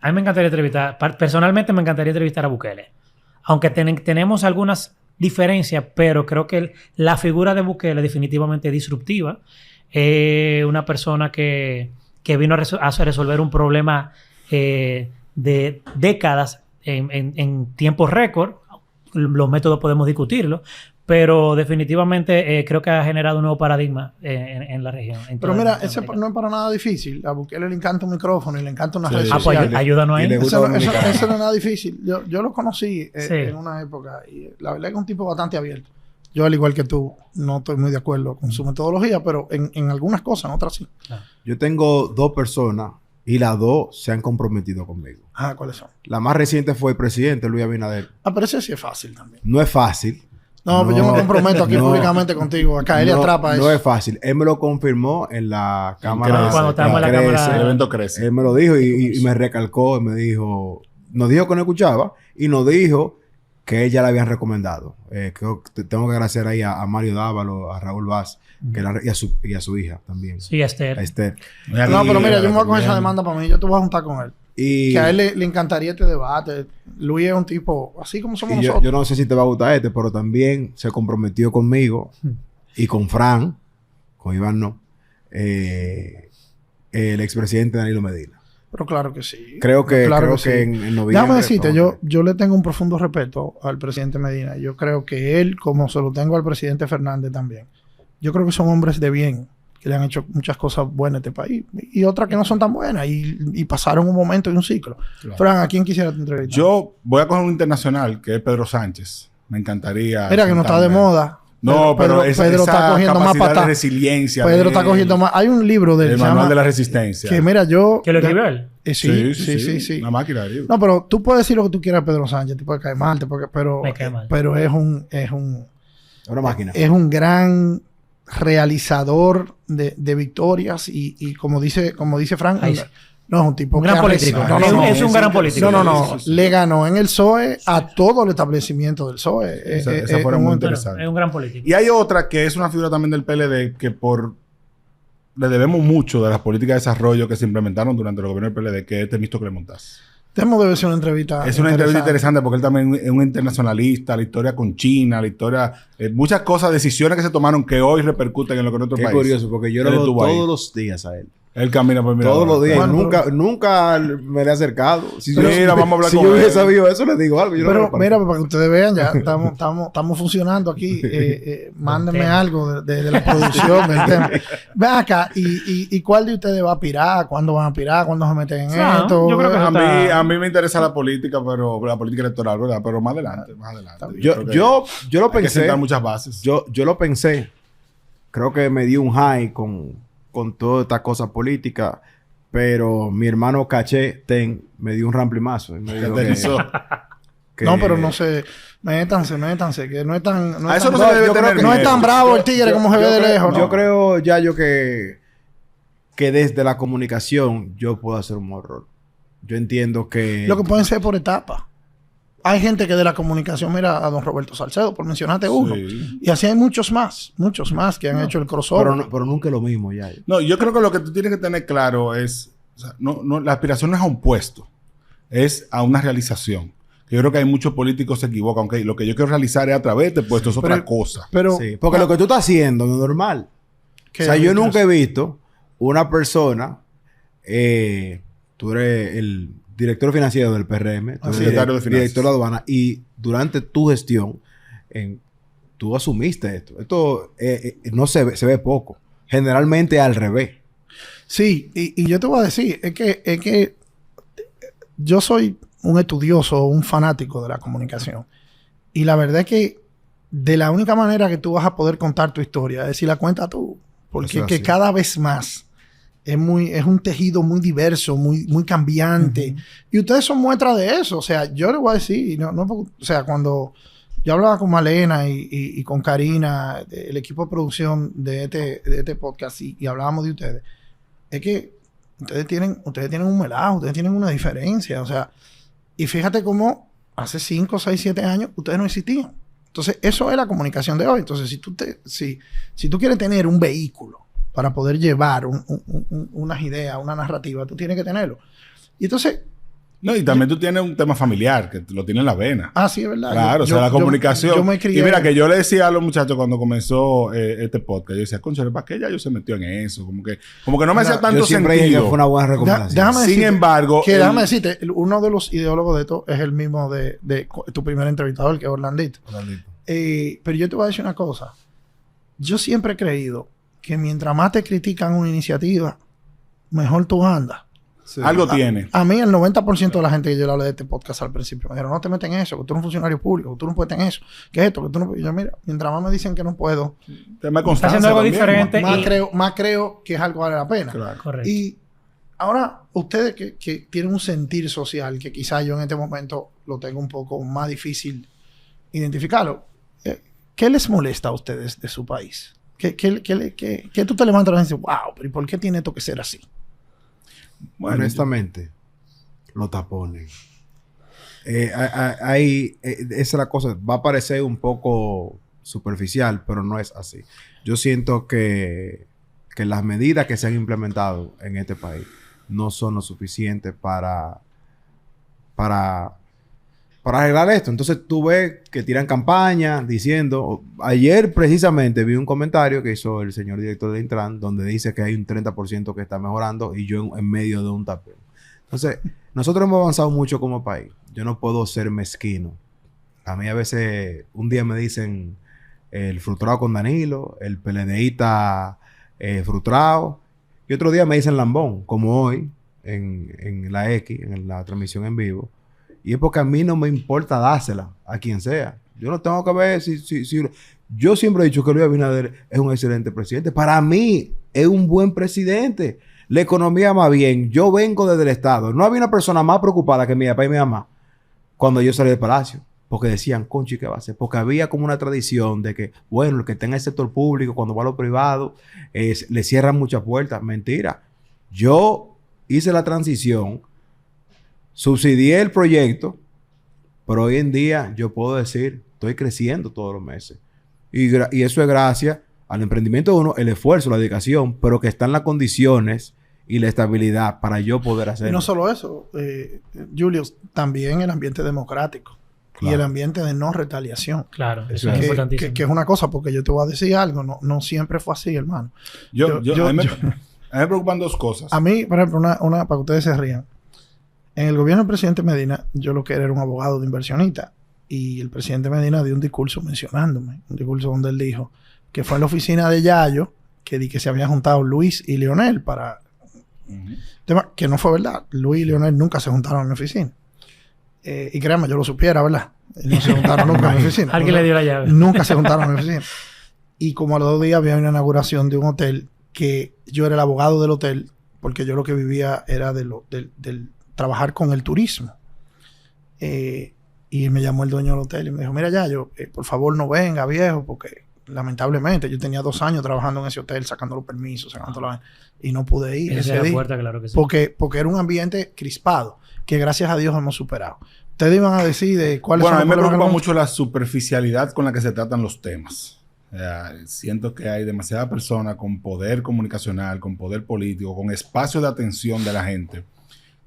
A mí me encantaría entrevistar, personalmente me encantaría entrevistar a Bukele. Aunque tenemos algunas diferencias, pero creo que la figura de Bukele definitivamente es disruptiva. Una persona que vino a resolver un problema de décadas en tiempo récord. Los métodos podemos discutirlo, pero definitivamente creo que ha generado un nuevo paradigma en la región. Pero mira, ese no es para nada difícil. A Bukele le encanta un micrófono y le encanta una red social. Pues ayúdanos ahí. Eso no es nada difícil. Yo lo conocí en una época y la verdad es que es un tipo bastante abierto. Yo, al igual que tú, no estoy muy de acuerdo con su metodología, pero en algunas cosas, en otras sí. Yo tengo 2 personas y las 2 se han comprometido conmigo. ¿Cuáles son? La más reciente fue el presidente Luis Abinader. Pero ese sí es fácil también. No es fácil. No, pero yo me comprometo aquí públicamente contigo. Acá él atrapa eso. No es fácil. Él me lo confirmó en la cámara. Cuando estábamos en la cámara. El evento Crece. Él me lo dijo y me recalcó. Me dijo... Nos dijo que no escuchaba. Y nos dijo que ella le habían recomendado. Creo que tengo que agradecer ahí a Mario Dávalo, a Raúl Vaz, y a su hija también. Sí, a Esther. No, pero mira, yo me voy a coger esa demanda para mí. Yo te voy a juntar con él. Que a él le encantaría este debate. Luis es un tipo así como somos nosotros. Yo no sé si te va a gustar pero también se comprometió conmigo y con Fran, con Iván no, el expresidente Danilo Medina. Pero claro que sí. Creo que en noviembre... Déjame decirte, yo le tengo un profundo respeto al presidente Medina. Yo creo que él, como se lo tengo al presidente Fernández también, yo creo que son hombres de bien, que le han hecho muchas cosas buenas a este país y otras que no son tan buenas y pasaron un momento y un ciclo. Claro. Fran, ¿a quién quisiera te entrevistar? Yo voy a coger un internacional que es Pedro Sánchez. Me encantaría. Mira que no está de moda. No, pero Pedro está cogiendo más capacidad de resiliencia. Pedro está cogiendo más. Hay un libro del El manual de la resistencia. Que mira, yo... ¿Que lo escribió él? Sí. Una máquina de libro. No, pero tú puedes decir lo que tú quieras de Pedro Sánchez. Te puede caer mal, pero... Me cae mal. Pero es una máquina. Es un gran realizador de victorias y como dice Frank, no es un tipo un gran político. Es un gran político. No. Le ganó en el PSOE a todo el establecimiento del PSOE. Esa fue muy interesante. Es un gran político. Y hay otra que es una figura también del PLD que le debemos mucho de las políticas de desarrollo que se implementaron durante el gobierno del PLD, que es Temístocles Montaz. Debe ser una entrevista. Es una entrevista interesante porque él también es un internacionalista, la historia con China, la historia... muchas cosas, decisiones que se tomaron que hoy repercuten en lo que en otro país. Qué curioso, porque yo lo veo todos los días a él. Él camina por mi todos los días. Bueno, nunca me le he acercado. Si vamos a hablar si con yo hubiese sabido eso, le digo algo. Pero mira, para que ustedes vean, ya estamos funcionando aquí. Mándenme algo de la producción del tema. Ven acá, ¿y cuál de ustedes va a aspirar? ¿Cuándo van a aspirar? ¿Cuándo se meten en esto? Yo creo que a mí me interesa la política, pero la política electoral, ¿verdad? Pero más adelante. Yo lo pensé. Hay que sentar muchas bases. Yo lo pensé. Creo que me dio un high con toda esta cosa política, Pero mi hermano Caché Ten me dio un ramplimazo. Y me dijo que... No, pero no sé. Métanse, que no es tan... No a es eso tan, no se debe tener no es tan bravo el tigre como se ve de lejos, ¿no? Yo creo, Yayo, que desde la comunicación yo puedo hacer un error. Yo entiendo que... Lo que pueden ser por etapas. Hay gente que de la comunicación, mira a don Roberto Salcedo, por mencionarte uno. Sí. Y así hay muchos más que han hecho el crossover. Pero nunca es lo mismo, ya. No, yo creo que lo que tú tienes que tener claro es, o sea, la aspiración no es a un puesto, es a una realización. Yo creo que hay muchos políticos que se equivocan, aunque lo que yo quiero realizar es a través de puesto, es otra cosa. Pero, sí, porque lo que tú estás haciendo no es normal. O sea, yo nunca he visto una persona, tú eres el director financiero del PRM, director de aduana, y durante tu gestión, tú asumiste esto. Esto no se ve poco. Generalmente al revés. Sí, y yo te voy a decir, es que yo soy un estudioso, un fanático de la comunicación. Y la verdad es que de la única manera que tú vas a poder contar tu historia es si la cuentas tú. Porque que cada vez más es un tejido muy diverso, muy cambiante. Uh-huh. Y ustedes son muestra de eso. O sea, yo les voy a decir, o sea, cuando yo hablaba con Malena y con Karina, el equipo de producción de este podcast, y hablábamos de ustedes, es que ustedes tienen un melazo, ustedes tienen una diferencia. O sea, y fíjate cómo hace 5, 6, 7 años ustedes no existían. Entonces, eso es la comunicación de hoy. Entonces, si tú quieres tener un vehículo para poder llevar unas ideas, una narrativa, tú tienes que tenerlo. Y entonces... No, y también tú tienes un tema familiar, que lo tienes en la vena. Ah, sí, es verdad. Claro, o sea, la comunicación. Yo me crié... Y mira, que yo le decía a los muchachos cuando comenzó este podcast, yo decía, concha, ¿para qué ya yo se metió en eso? Como que no me hacía tanto sentido. Fue una buena recomendación. Déjame decirte, sin embargo... déjame decirte, uno de los ideólogos de esto es el mismo de tu primer entrevistador, que es Orlandito. Pero yo te voy a decir una cosa. Yo siempre he creído que mientras más te critican una iniciativa, mejor tú andas. Sí. Algo tiene. A mí, el 90% de la gente que yo le hablé de este podcast al principio me dijeron, no te metes en eso, que tú eres un funcionario público, que tú no puedes en eso, que esto, que tú no puedes. Yo, mira, mientras más me dicen que no puedo, está haciendo algo diferente. Más creo que es algo que vale la pena. Claro. Correcto. Y ahora, ustedes que tienen un sentir social, que quizás yo en este momento lo tengo un poco más difícil identificarlo, ¿qué les molesta a ustedes de su país? ¿Qué tú te levantas y dices, wow, pero ¿y por qué tiene esto que ser así? Bueno, honestamente, los tapones. Esa es la cosa. Va a parecer un poco superficial, pero no es así. Yo siento que las medidas que se han implementado en este país no son lo suficientes para arreglar esto. Entonces tú ves que tiran campaña diciendo... Ayer precisamente vi un comentario que hizo el señor director de Intran donde dice que hay un 30% que está mejorando y yo en medio de un tapón. Entonces, nosotros hemos avanzado mucho como país. Yo no puedo ser mezquino. A mí a veces un día me dicen el frustrado con Danilo, el PLDista frustrado, y otro día me dicen lambón, como hoy en la X, en la transmisión en vivo. Y es porque a mí no me importa dársela a quien sea. Yo no tengo que ver si... Yo siempre he dicho que Luis Abinader es un excelente presidente. Para mí es un buen presidente. La economía va bien. Yo vengo desde el Estado. No había una persona más preocupada que mi papá y mi mamá cuando yo salí del palacio. Porque decían, conchi, ¿qué va a hacer? Porque había como una tradición de que, bueno, el que está en el sector público, cuando va a lo privado, le cierran muchas puertas. Mentira. Yo hice la transición... Subsidié el proyecto, pero hoy en día yo puedo decir, estoy creciendo todos los meses. Y eso es gracias al emprendimiento de uno, el esfuerzo, la dedicación, pero que están las condiciones y la estabilidad para yo poder hacerlo. Y no solo eso, Julio, también el ambiente democrático. Claro. Y el ambiente de no retaliación. Claro, eso es importantísimo. Que es una cosa, porque yo te voy a decir algo, no siempre fue así, hermano. A mí me preocupan dos cosas. A mí, por ejemplo, para que ustedes se rían, en el gobierno del presidente Medina, yo lo que era un abogado de inversionista. Y el presidente Medina dio un discurso mencionándome. Un discurso donde él dijo que fue en la oficina de Yayo que se habían juntado Luis y Leonel para... tema que no fue verdad. Luis y Leonel nunca se juntaron en mi oficina. Y créanme, yo lo supiera, ¿verdad? No se juntaron nunca en mi oficina. Alguien le dio la llave. Nunca se juntaron en mi oficina. Y como a los 2 días había una inauguración de un hotel que yo era el abogado del hotel porque yo lo que vivía era del trabajar con el turismo. Y me llamó el dueño del hotel y me dijo, mira Yayo, por favor no venga, viejo, porque lamentablemente yo tenía 2 años trabajando en ese hotel, sacando los permisos, y no pude ir ese día. Puerta, claro que sí. Porque era un ambiente crispado, que gracias a Dios hemos superado. Ustedes iban a decir de cuáles son los problemas. Bueno, a mí me preocupa mucho la superficialidad con la que se tratan los temas. Siento que hay demasiada persona con poder comunicacional, con poder político, con espacio de atención de la gente,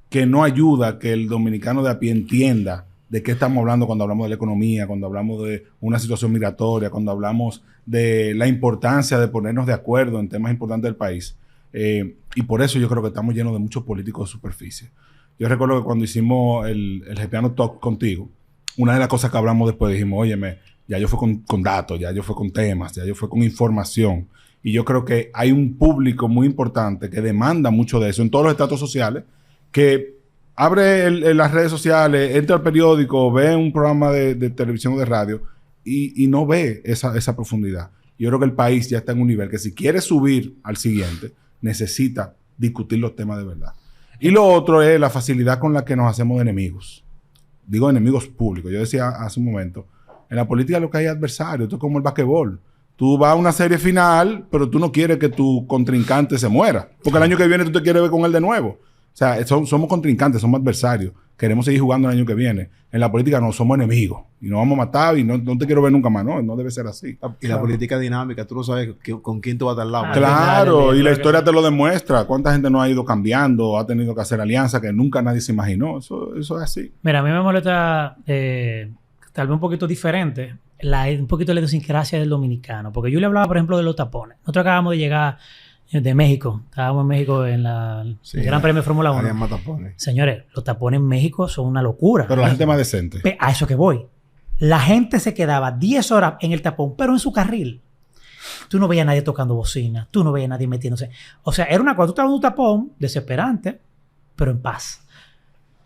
que no ayuda a que el dominicano de a pie entienda de qué estamos hablando cuando hablamos de la economía, cuando hablamos de una situación migratoria, cuando hablamos de la importancia de ponernos de acuerdo en temas importantes del país. Y por eso yo creo que estamos llenos de muchos políticos de superficie. Yo recuerdo que cuando hicimos el Gepiano Talk contigo, una de las cosas que hablamos después dijimos, óyeme, ya yo fui con datos, ya yo fui con temas, ya yo fui con información. Y yo creo que hay un público muy importante que demanda mucho de eso en todos los estratos sociales, que abre las redes sociales, entra al periódico, ve un programa de televisión o de radio y no ve esa profundidad. Yo creo que el país ya está en un nivel que si quiere subir al siguiente, necesita discutir los temas de verdad. Y lo otro es la facilidad con la que nos hacemos enemigos. Digo enemigos públicos. Yo decía hace un momento, en la política lo que hay es adversarios. Esto es como el basquetbol. Tú vas a una serie final, pero tú no quieres que tu contrincante se muera. Porque el año que viene tú te quieres ver con él de nuevo. O sea, somos contrincantes, somos adversarios. Queremos seguir jugando el año que viene. En la política no, somos enemigos. Y nos vamos a matar y no te quiero ver nunca más. No debe ser así. Y la política dinámica, tú no sabes con quién tú vas a estar al lado. Claro, y la historia te lo demuestra. ¿Cuánta gente no ha ido cambiando? Ha tenido que hacer alianzas que nunca nadie se imaginó. Eso es así. Mira, a mí me molesta tal vez un poquito diferente un poquito la idiosincrasia del dominicano. Porque yo le hablaba, por ejemplo, de los tapones. Nosotros acabamos de llegar de México. Estábamos en México en el Gran Premio de Fórmula 1. Más tapones. Señores, los tapones en México son una locura. Pero la gente es más decente. A eso que voy. La gente se quedaba 10 horas en el tapón, pero en su carril. Tú no veías a nadie tocando bocina. Tú no veías a nadie metiéndose. O sea, era una cosa. Tú estabas en un tapón desesperante, pero en paz.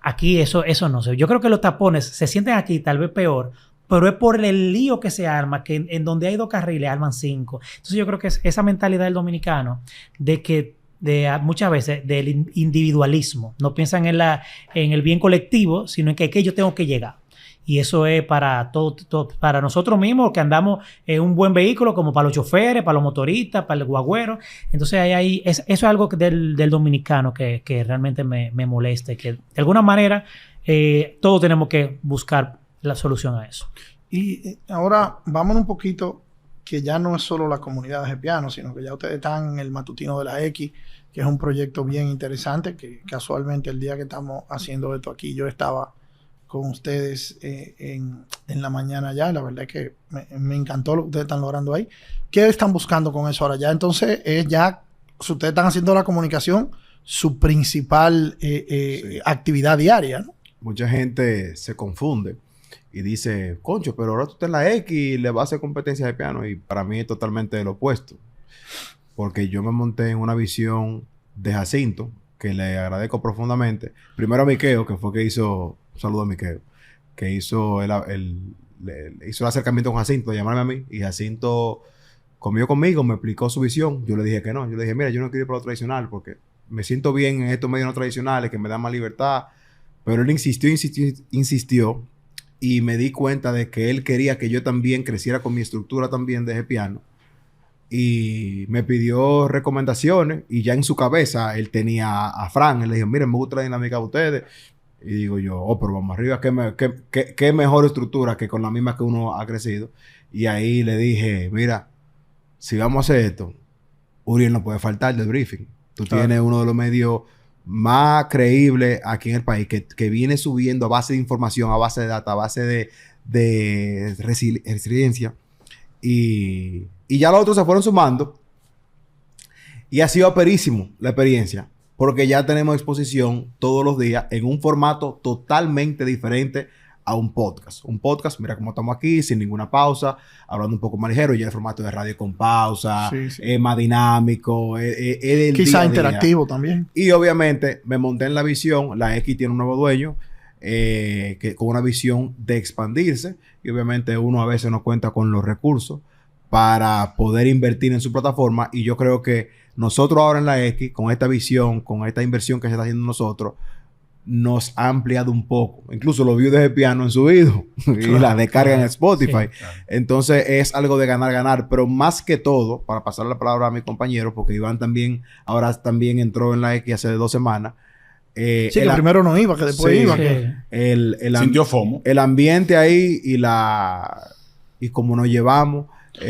Aquí eso no sé. Yo creo que los tapones se sienten aquí tal vez peor, pero es por el lío que se arma, que en donde hay 2 carriles arman 5. Entonces yo creo que es esa mentalidad del dominicano muchas veces del individualismo. No piensan en el bien colectivo, sino en que yo tengo que llegar. Y eso es para todo, para nosotros mismos que andamos en un buen vehículo, como para los choferes, para los motoristas, para el guagüero. Entonces eso es algo del dominicano que realmente me molesta, que de alguna manera todos tenemos que buscar la solución a eso. Y ahora vámonos un poquito, que ya no es solo la comunidad de Gepiano, sino que ya ustedes están en el Matutino de la X, que es un proyecto bien interesante, que casualmente el día que estamos haciendo esto aquí, yo estaba con ustedes en la mañana ya. La verdad es que me encantó lo que ustedes están logrando ahí. ¿Qué están buscando con eso ahora? Ya entonces si ustedes están haciendo la comunicación, su principal actividad diaria, ¿no? Mucha gente se confunde y dice, concho, pero ahora tú estás en la X y le vas a hacer competencia de piano. Y para mí es totalmente lo opuesto. Porque yo me monté en una visión de Jacinto, que le agradezco profundamente. Primero a Miqueo, que fue que hizo... Un saludo a Miqueo. Que hizo hizo el acercamiento con Jacinto, de llamarme a mí. Y Jacinto comió conmigo, me explicó su visión. Yo le dije que no. Yo le dije, mira, yo no quiero ir por lo tradicional porque me siento bien en estos medios no tradicionales que me dan más libertad. Pero él insistió. Y me di cuenta de que él quería que yo también creciera con mi estructura también de Gepiano. Y me pidió recomendaciones. Y ya en su cabeza él tenía a Fran. Él le dijo, miren, me gusta la dinámica de ustedes. Y digo yo, pero vamos arriba. ¿Qué mejor estructura que con la misma que uno ha crecido? Y ahí le dije, mira, si vamos a hacer esto, Uriel no puede faltar del briefing. Tú tienes uno de los medios más creíbles aquí en el país, que viene subiendo a base de información, a base de data, a base de resiliencia. Y ya los otros se fueron sumando. Y ha sido aperísimo la experiencia, porque ya tenemos exposición todos los días en un formato totalmente diferente a un podcast. Un podcast, mira cómo estamos aquí, sin ninguna pausa, hablando un poco más ligero, ya el formato de radio con pausa, es más dinámico, quizá interactivo también. Y obviamente me monté en la visión, la X tiene un nuevo dueño, con una visión de expandirse, y obviamente uno a veces no cuenta con los recursos para poder invertir en su plataforma. Y yo creo que nosotros ahora en la X, con esta visión, con esta inversión que se está haciendo nosotros, nos ha ampliado un poco. Incluso los views de Piano han subido y la descarga en Spotify. Sí, claro. Entonces es algo de ganar. Pero más que todo, para pasar la palabra a mi compañero, porque Iván también, ahora también entró en la X hace 2 semanas. Sí, que primero no iba, que después iba. Sí. Que... Sintió FOMO. El ambiente ahí y como nos llevamos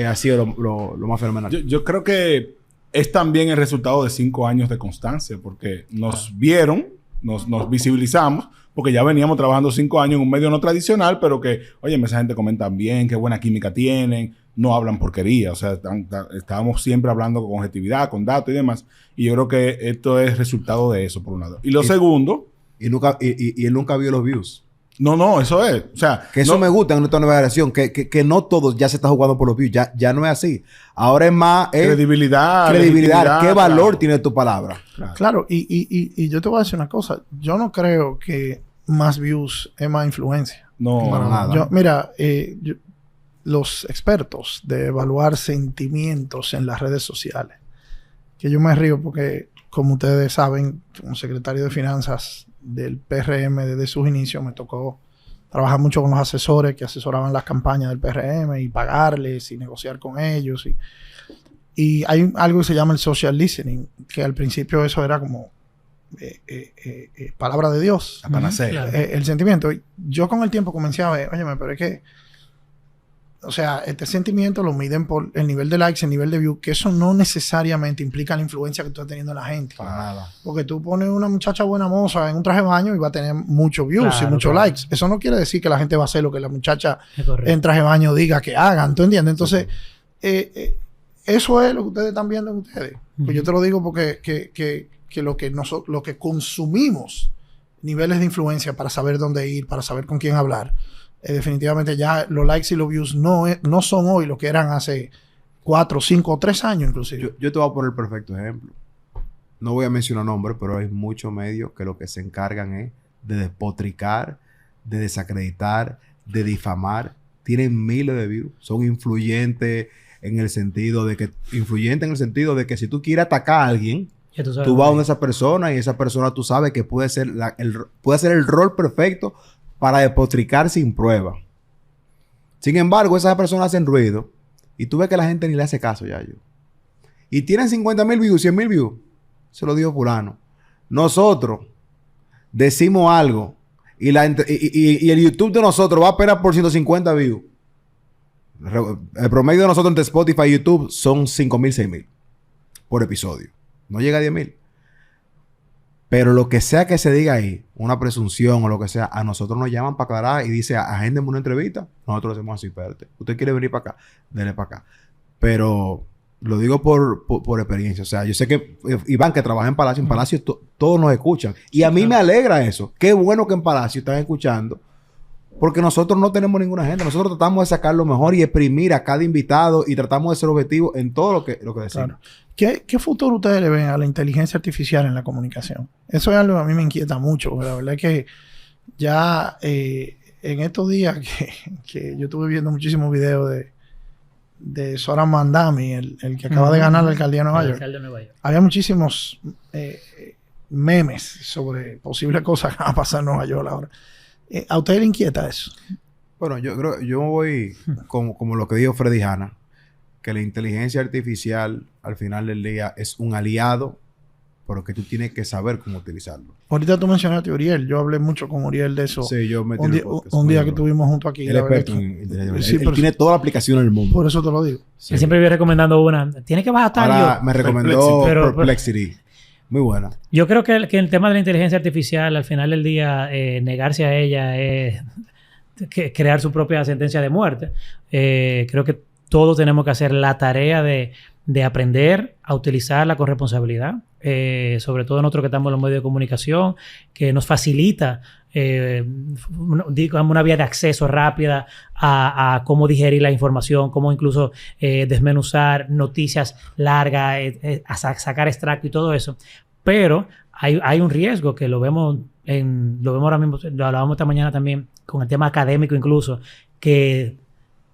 ha sido lo más fenomenal. Yo creo que es también el resultado de 5 años de constancia, porque nos vieron, nos visibilizamos, porque ya veníamos trabajando 5 años en un medio no tradicional, pero que, oye, esa gente comenta bien, qué buena química tienen, no hablan porquería, o sea, estábamos siempre hablando con objetividad, con datos y demás, y yo creo que esto es resultado de eso, por un lado. Y lo segundo... Y él nunca vio los views. No, eso es. O sea... Que eso me gusta en esta nueva generación. Que no todos ya se está jugando por los views. Ya no es así. Ahora es más... credibilidad. ¿Qué valor tiene tu palabra? Claro. Y yo te voy a decir una cosa. Yo no creo que más views es más influencia. No, para nada. Mira, los expertos de evaluar sentimientos en las redes sociales, que yo me río porque, como ustedes saben, como secretario de Finanzas del PRM desde sus inicios, me tocó trabajar mucho con los asesores que asesoraban las campañas del PRM y pagarles y negociar con ellos. Y hay algo que se llama el social listening, que al principio eso era como palabra de Dios. La panacea. Claro. El sentimiento. Yo con el tiempo comencé a ver, óyeme, pero es que, o sea, este sentimiento lo miden por el nivel de likes, el nivel de views, que eso no necesariamente implica la influencia que tú estás teniendo en la gente. Para nada. Porque tú pones una muchacha buena moza en un traje de baño y va a tener muchos views y muchos likes. Eso no quiere decir que la gente va a hacer lo que la muchacha en traje de baño diga que hagan. ¿Tú entiendes? Entonces, eso es lo que ustedes están viendo en ustedes. Pues yo te lo digo porque lo que consumimos, niveles de influencia para saber dónde ir, para saber con quién hablar, definitivamente ya los likes y los views no son hoy lo que eran hace 4, 5 o 3 años inclusive. Yo te voy a poner el perfecto ejemplo. No voy a mencionar nombres, pero hay muchos medios que lo que se encargan es de despotricar, de desacreditar, de difamar. Tienen miles de views. Son influyentes en el sentido de que si tú quieres atacar a alguien, tú vas a donde esa persona y esa persona tú sabes que puede ser el rol perfecto para despotricar sin prueba. Sin embargo, esas personas hacen ruido y tú ves que la gente ni le hace caso ya yo. Y tienen 50,000 views, 100,000 views. Se lo dijo fulano. Nosotros decimos algo y el YouTube de nosotros va apenas por 150 views. El promedio de nosotros entre Spotify y YouTube son 5,000, 6,000 por episodio. No llega a 10,000. Pero lo que sea que se diga ahí, una presunción o lo que sea, a nosotros nos llaman para aclarar y dice, agéndeme una entrevista. Nosotros hacemos así, espérate. ¿Usted quiere venir para acá? Dele para acá. Pero lo digo por experiencia. O sea, yo sé que Iván, que trabaja en Palacio, todos nos escuchan. Y a mí me alegra eso. Qué bueno que en Palacio están escuchando. Porque nosotros no tenemos ninguna agenda. Nosotros tratamos de sacar lo mejor y exprimir a cada invitado y tratamos de ser objetivos en todo lo que decimos. Claro. ¿Qué futuro ustedes le ven a la inteligencia artificial en la comunicación? Eso es algo que a mí me inquieta mucho. La verdad es que ya en estos días que yo estuve viendo muchísimos videos de Zohran Mandami, el que acaba de ganar la alcaldía de Nueva York. Había muchísimos memes sobre posibles cosas que van a pasar en Nueva York ahora. ¿A usted le inquieta eso? Bueno, yo creo, yo voy como lo que dijo Freddy Hanna, que la inteligencia artificial al final del día es un aliado, pero que tú tienes que saber cómo utilizarlo. Ahorita tú mencionaste a Uriel. Yo hablé mucho con Uriel de eso. Sí, yo metí un día que estuvimos juntos aquí. El experto él tiene toda la aplicación en el mundo. Por eso te lo digo. Sí. Él siempre vive recomendando una. Tiene que bajar ahora me recomendó Perplexity. Muy buena. Yo creo que el tema de la inteligencia artificial, al final del día, negarse a ella es crear su propia sentencia de muerte. Creo que todos tenemos que hacer la tarea de aprender a utilizarla con responsabilidad. Sobre todo nosotros que estamos en los medios de comunicación, que nos facilita digamos una vía de acceso rápida a cómo digerir la información, cómo incluso desmenuzar noticias largas, sacar extracto y todo eso. Pero hay un riesgo que lo vemos ahora mismo, lo hablábamos esta mañana también con el tema académico incluso, que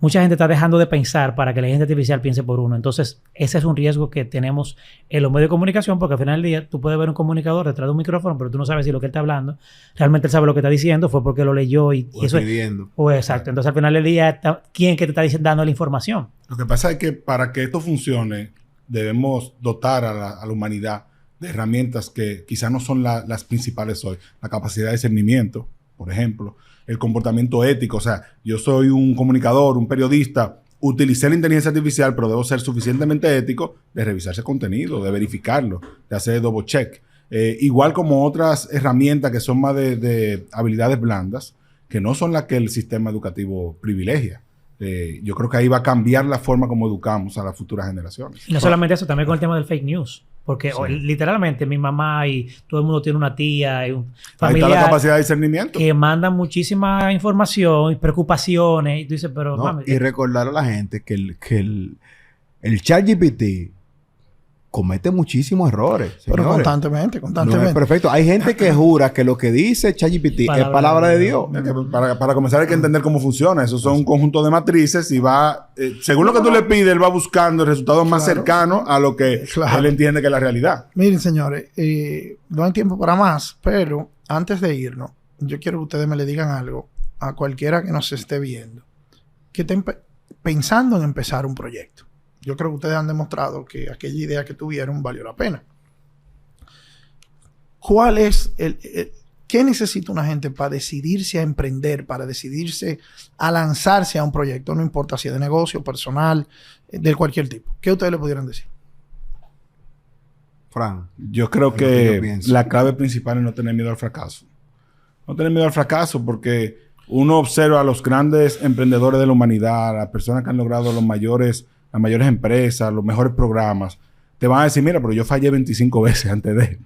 mucha gente está dejando de pensar para que la inteligencia artificial piense por uno. Entonces, ese es un riesgo que tenemos en los medios de comunicación, porque al final del día tú puedes ver un comunicador detrás de un micrófono, pero tú no sabes si lo que él está hablando, realmente él sabe lo que está diciendo, fue porque lo leyó y eso es... Pues exacto. Entonces, al final del día, ¿quién que te está dando la información? Lo que pasa es que para que esto funcione, debemos dotar a la humanidad de herramientas que quizás no son las principales hoy. La capacidad de discernimiento, por ejemplo, el comportamiento ético. O sea, yo soy un comunicador, un periodista, utilicé la inteligencia artificial, pero debo ser suficientemente ético de revisar ese contenido, de verificarlo, de hacer double check. Igual como otras herramientas que son más de habilidades blandas, que no son las que el sistema educativo privilegia. Yo creo que ahí va a cambiar la forma como educamos a las futuras generaciones. Y no solamente eso, también con el tema del fake news. Porque literalmente mi mamá y todo el mundo tiene una tía y un familiar. Ahí está la capacidad de discernimiento. Que mandan muchísima información y preocupaciones. Y tú dices, pero... No, mami, y recordar a la gente que el ChatGPT comete muchísimos errores. Pero señores. constantemente. No es perfecto. Hay gente que jura que lo que dice ChatGPT es palabra de Dios. Para comenzar hay que entender cómo funciona. Esos son un conjunto de matrices y va... según lo que tú le pides, él va buscando el resultado más cercano a lo que él entiende que es la realidad. Miren, señores, no hay tiempo para más, pero antes de irnos, yo quiero que ustedes me le digan algo a cualquiera que nos esté viendo, que estén pensando en empezar un proyecto. Yo creo que ustedes han demostrado que aquella idea que tuvieron valió la pena. ¿Cuál es qué necesita una gente para decidirse a emprender, para decidirse a lanzarse a un proyecto? No importa si es de negocio, personal, de cualquier tipo. ¿Qué ustedes le pudieran decir? Fran. Yo creo que la clave principal es no tener miedo al fracaso. No tener miedo al fracaso porque uno observa a los grandes emprendedores de la humanidad, a las personas que han logrado las mayores empresas, los mejores programas. Te van a decir, mira, pero yo fallé 25 veces antes de...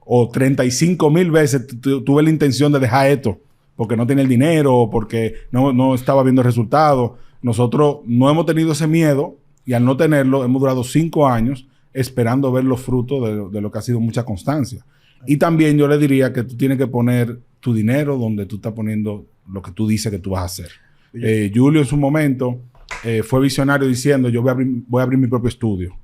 O 35,000 veces tuve la intención de dejar esto porque no tenía el dinero o porque no estaba viendo resultados. Nosotros no hemos tenido ese miedo y al no tenerlo hemos durado 5 años esperando ver los frutos de lo que ha sido mucha constancia. Y también yo le diría que tú tienes que poner tu dinero donde tú estás poniendo lo que tú dices que tú vas a hacer. Julio en su momento fue visionario diciendo yo voy a abrir mi propio estudio.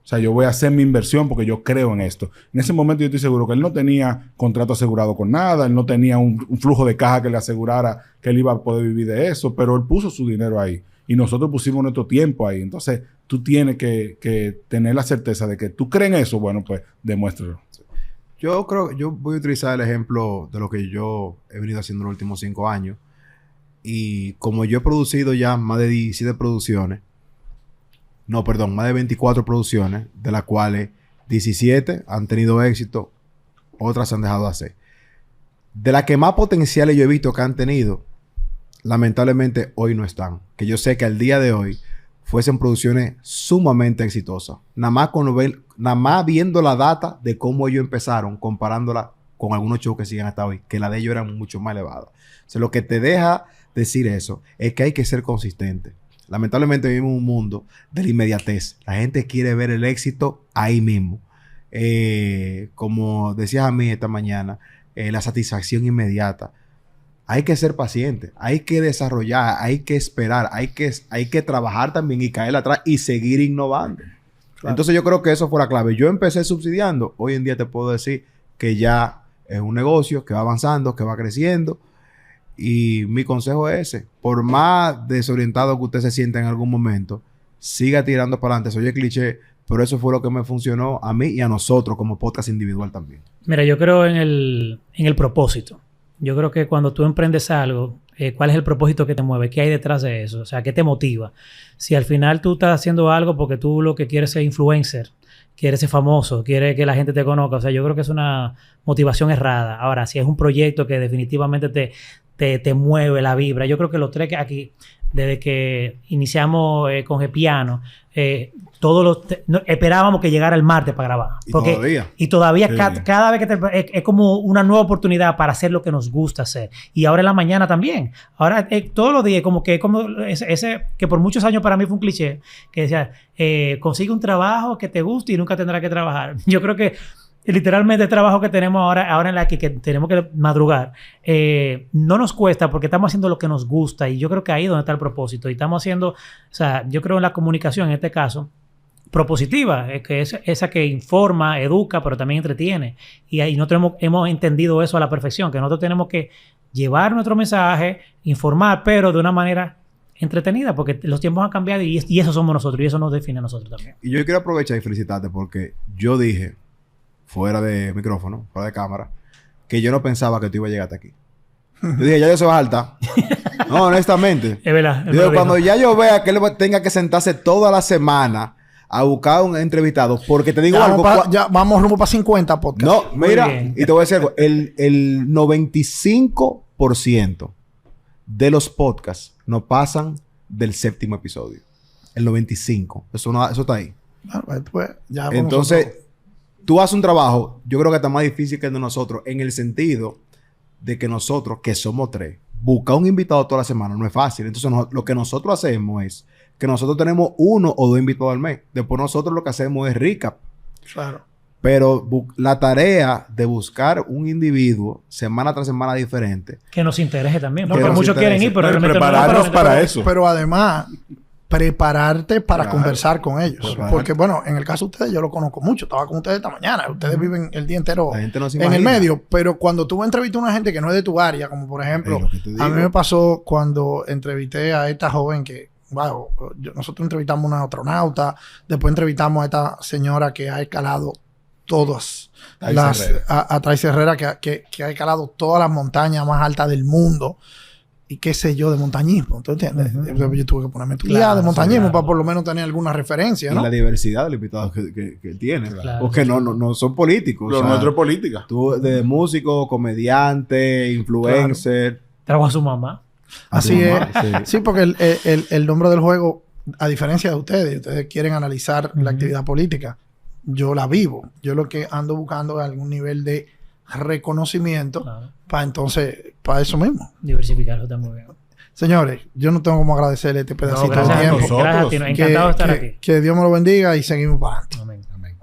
O sea, yo voy a hacer mi inversión porque yo creo en esto. En ese momento yo estoy seguro que él no tenía contrato asegurado con nada, él no tenía un flujo de caja que le asegurara que él iba a poder vivir de eso, pero él puso su dinero ahí y nosotros pusimos nuestro tiempo ahí. Entonces, tú tienes que tener la certeza de que tú crees en eso, bueno, pues demuéstralo. Yo voy a utilizar el ejemplo de lo que yo he venido haciendo en los últimos 5 años. Y como yo he producido ya más de 17 producciones, más de 24 producciones, de las cuales 17 han tenido éxito, otras se han dejado de hacer. De las que más potenciales yo he visto que han tenido, lamentablemente hoy no están. Que yo sé que al día de hoy fuesen producciones sumamente exitosas. Nada más viendo la data de cómo ellos empezaron, comparándola con algunos shows que siguen hasta hoy, que la de ellos eran mucho más elevadas. O sea, lo que te deja decir eso es que hay que ser consistente. Lamentablemente vivimos en un mundo de la inmediatez. La gente quiere ver el éxito ahí mismo. Como decías a mí esta mañana, la satisfacción inmediata. Hay que ser paciente, hay que desarrollar, hay que esperar, hay que trabajar también y caer atrás y seguir innovando. Claro. Entonces yo creo que eso fue la clave. Yo empecé subsidiando. Hoy en día te puedo decir que ya es un negocio que va avanzando, que va creciendo. Y mi consejo es ese. Por más desorientado que usted se sienta en algún momento, siga tirando para adelante. Soy el cliché, pero eso fue lo que me funcionó a mí y a nosotros como podcast individual también. Mira, yo creo en el propósito. Yo creo que cuando tú emprendes algo, ¿cuál es el propósito que te mueve? ¿Qué hay detrás de eso? O sea, ¿qué te motiva? Si al final tú estás haciendo algo porque tú lo que quieres es ser influencer, quieres ser famoso, quieres que la gente te conozca, o sea, yo creo que es una motivación errada. Ahora, si es un proyecto que definitivamente te mueve la vibra. Yo creo que los tres que aquí, desde que iniciamos con Gepiano, esperábamos que llegara el martes para grabar. Y todavía sí. Cada vez que es como una nueva oportunidad para hacer lo que nos gusta hacer. Y ahora en la mañana también. Ahora todos los días, como ese que por muchos años para mí fue un cliché, que decía, consigue un trabajo que te guste y nunca tendrás que trabajar. Yo creo que literalmente el trabajo que tenemos ahora en la que tenemos que madrugar, no nos cuesta porque estamos haciendo lo que nos gusta y yo creo que ahí es donde está el propósito. Y estamos haciendo, o sea, yo creo en la comunicación en este caso, propositiva, que es esa que informa, educa, pero también entretiene. Y ahí nosotros hemos entendido eso a la perfección, que nosotros tenemos que llevar nuestro mensaje, informar, pero de una manera entretenida, porque los tiempos han cambiado y eso somos nosotros y eso nos define a nosotros también. Y yo quiero aprovechar y felicitarte porque yo dije, fuera de micrófono, fuera de cámara, que yo no pensaba que tú ibas a llegar hasta aquí. Yo dije, ya yo se va a saltar. No, honestamente. Es verdad. Yo, cuando ya yo vea que él tenga que sentarse toda la semana a buscar un entrevistado, porque te digo ya algo. Ya vamos rumbo para 50 podcasts. No, mira, y te voy a decir algo. El 95% de los podcasts no pasan del 7º episodio. El 95%. Eso está ahí. Pues, ya entonces, tú haces un trabajo, yo creo que está más difícil que el de nosotros, en el sentido de que nosotros, que somos 3, buscar un invitado toda la semana no es fácil. Entonces, lo que nosotros hacemos es que nosotros tenemos 1 o 2 invitados al mes. Después nosotros lo que hacemos es recap. Claro. Pero la tarea de buscar un individuo semana tras semana diferente. Que nos interese también. Porque muchos quieren ir, pero realmente prepararnos para eso. Pero además, prepararte para conversar con ellos. Porque, bueno, en el caso de ustedes, yo lo conozco mucho. Estaba con ustedes esta mañana. Ustedes viven el día entero en el medio. Pero cuando tú entrevistas a una gente que no es de tu área, como por ejemplo, a mí me pasó cuando entrevisté a esta joven que, wow, nosotros entrevistamos a una astronauta, después entrevistamos a esta señora que ha escalado todas a Tracy Herrera, que ha escalado todas las montañas más altas del mundo. Y qué sé yo, de montañismo, ¿tú entiendes? Yo tuve que ponerme a estudiar de montañismo para por lo menos tener alguna referencia, ¿no? Y la diversidad de los invitados que tiene. Porque no son políticos. Lo nuestro es política. Tú, de músico, comediante, influencer. Trabajo a su mamá. Así es. Sí, porque el nombre del juego, a diferencia de ustedes quieren analizar la actividad política. Yo la vivo. Yo lo que ando buscando es algún nivel de reconocimiento para eso mismo. Diversificarlo está muy bien. Señores, yo no tengo como agradecerle este pedacito de tiempo. Gracias a ti, encantado de estar aquí. Que Dios me lo bendiga y seguimos para adelante. Amén. Amén.